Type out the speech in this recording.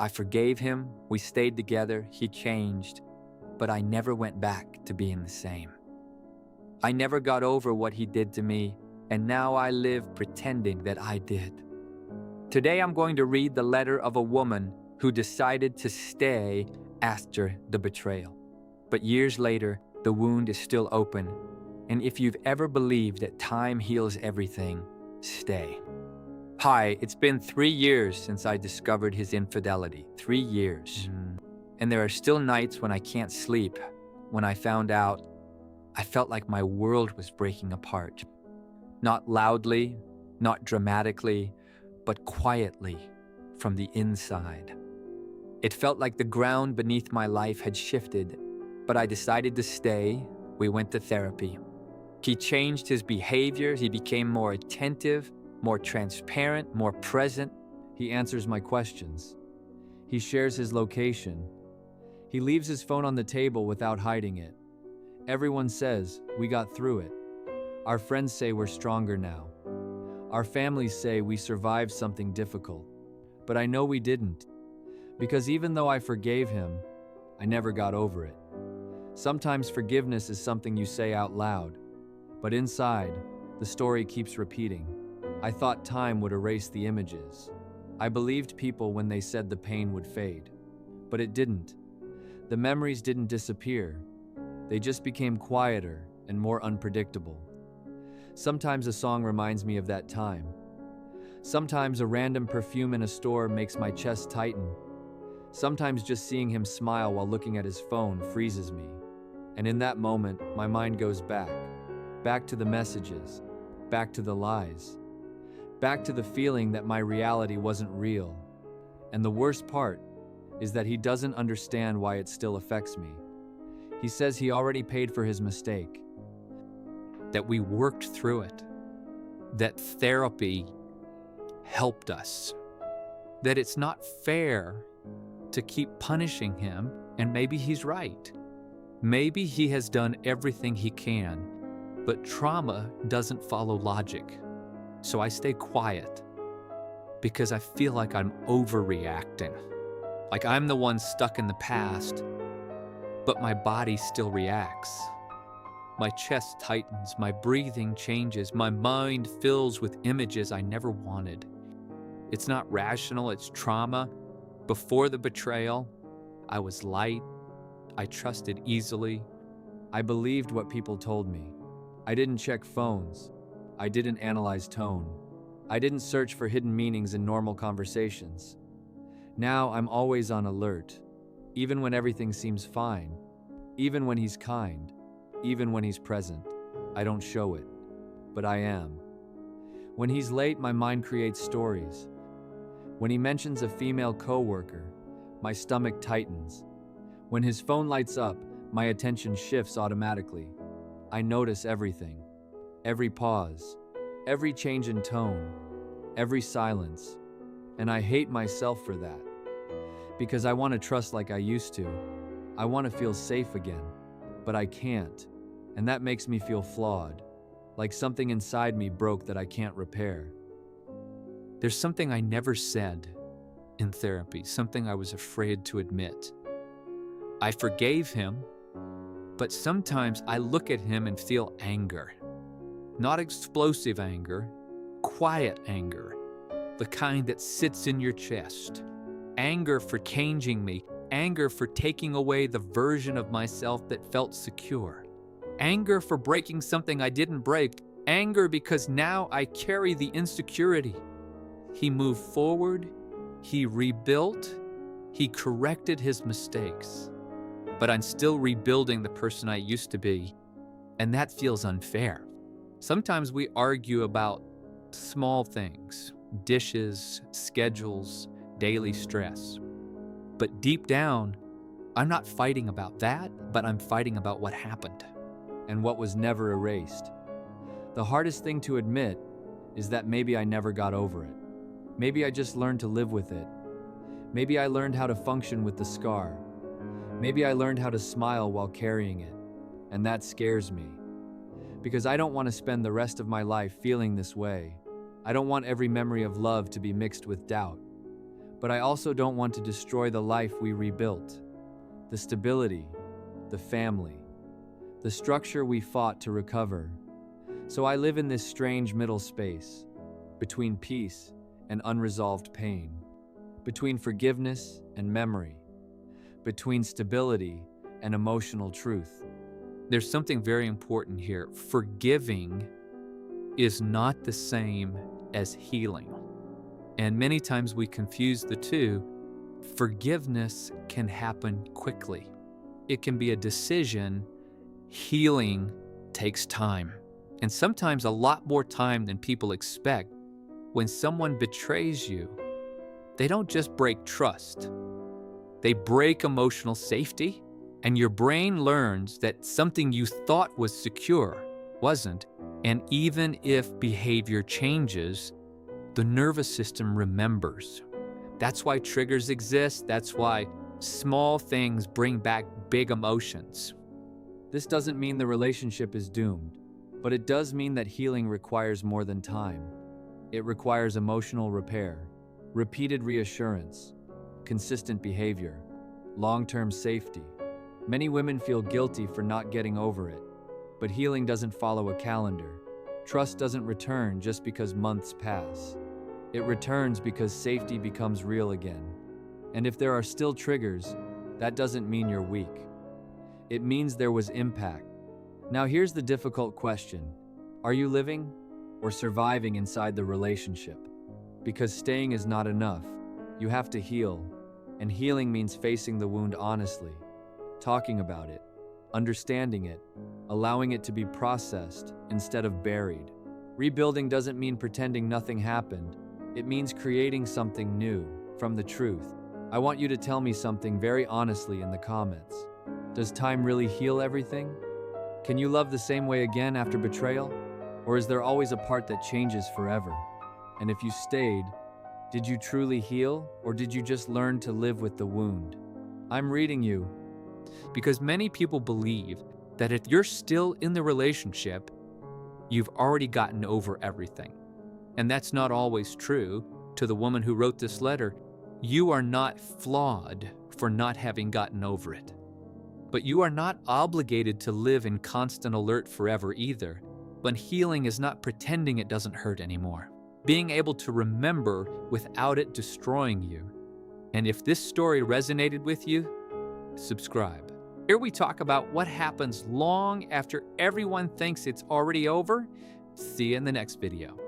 I forgave him, we stayed together, he changed, but I never went back to being the same. I never got over what he did to me, and now I live pretending that I did. Today I'm going to read the letter of a woman who decided to stay after the betrayal. But years later, the wound is still open, and if you've ever believed that time heals everything, stay. Hi, it's been 3 years since I discovered his infidelity. 3 years. And there are still nights when I can't sleep. When I found out, I felt like my world was breaking apart. Not loudly, not dramatically, but quietly from the inside. It felt like the ground beneath my life had shifted, but I decided to stay. We went to therapy. He changed his behavior. He became more attentive, more transparent, more present. He answers my questions. He shares his location. He leaves his phone on the table without hiding it. Everyone says we got through it. Our friends say we're stronger now. Our families say we survived something difficult. But I know we didn't, because even though I forgave him, I never got over it. Sometimes forgiveness is something you say out loud, but inside, the story keeps repeating. I thought time would erase the images. I believed people when they said the pain would fade, but it didn't. The memories didn't disappear. They just became quieter and more unpredictable. Sometimes a song reminds me of that time. Sometimes a random perfume in a store makes my chest tighten. Sometimes just seeing him smile while looking at his phone freezes me. And in that moment, my mind goes back to the messages, back to the lies, back to the feeling that my reality wasn't real. And the worst part is that he doesn't understand why it still affects me. He says he already paid for his mistake. That we worked through it. That therapy helped us. That it's not fair to keep punishing him, and maybe he's right. Maybe he has done everything he can, but trauma doesn't follow logic. So I stay quiet because I feel like I'm overreacting. Like I'm the one stuck in the past, but my body still reacts. My chest tightens, my breathing changes, my mind fills with images I never wanted. It's not rational, it's trauma. Before the betrayal, I was light, I trusted easily. I believed what people told me. I didn't check phones. I didn't analyze tone. I didn't search for hidden meanings in normal conversations. Now I'm always on alert, even when everything seems fine, even when he's kind, even when he's present. I don't show it, but I am. When he's late, my mind creates stories. When he mentions a female coworker, my stomach tightens. When his phone lights up, my attention shifts automatically. I notice everything, every pause, every change in tone, every silence, and I hate myself for that. Because I want to trust like I used to. I want to feel safe again, but I can't, and that makes me feel flawed, like something inside me broke that I can't repair. There's something I never said in therapy, something I was afraid to admit. I forgave him, but sometimes I look at him and feel anger. Not explosive anger, quiet anger, the kind that sits in your chest. Anger for changing me, anger for taking away the version of myself that felt secure. Anger for breaking something I didn't break, anger because now I carry the insecurity. He moved forward, he rebuilt, he corrected his mistakes. But I'm still rebuilding the person I used to be, and that feels unfair. Sometimes we argue about small things, dishes, schedules, daily stress. But deep down, I'm not fighting about that, but I'm fighting about what happened. And what was never erased. The hardest thing to admit is that maybe I never got over it. Maybe I just learned to live with it. Maybe I learned how to function with the scar. Maybe I learned how to smile while carrying it. And that scares me. Because I don't want to spend the rest of my life feeling this way. I don't want every memory of love to be mixed with doubt. But I also don't want to destroy the life we rebuilt, the stability, the family, the structure we fought to recover. So I live in this strange middle space, between peace and unresolved pain, between forgiveness and memory, between stability and emotional truth. There's something very important here. Forgiving is not the same as healing. And many times we confuse the two. Forgiveness can happen quickly. It can be a decision. Healing takes time, and sometimes a lot more time than people expect. When someone betrays you, they don't just break trust. They break emotional safety, and your brain learns that something you thought was secure wasn't. And even if behavior changes, the nervous system remembers. That's why triggers exist. That's why small things bring back big emotions. This doesn't mean the relationship is doomed, but it does mean that healing requires more than time. It requires emotional repair, repeated reassurance, consistent behavior, long-term safety. Many women feel guilty for not getting over it, but healing doesn't follow a calendar. Trust doesn't return just because months pass. It returns because safety becomes real again. And if there are still triggers, that doesn't mean you're weak. It means there was impact. Now here's the difficult question. Are you living or surviving inside the relationship? Because staying is not enough. You have to heal. And healing means facing the wound honestly, talking about it, understanding it, allowing it to be processed instead of buried. Rebuilding doesn't mean pretending nothing happened. It means creating something new from the truth. I want you to tell me something very honestly in the comments. Does time really heal everything? Can you love the same way again after betrayal? Or is there always a part that changes forever? And if you stayed, did you truly heal, or did you just learn to live with the wound? I'm reading you. Because many people believe that if you're still in the relationship, you've already gotten over everything. And that's not always true. To the woman who wrote this letter, you are not flawed for not having gotten over it. But you are not obligated to live in constant alert forever either. But healing is not pretending it doesn't hurt anymore. Being able to remember without it destroying you. And if this story resonated with you, subscribe. Here we talk about what happens long after everyone thinks it's already over. See you in the next video.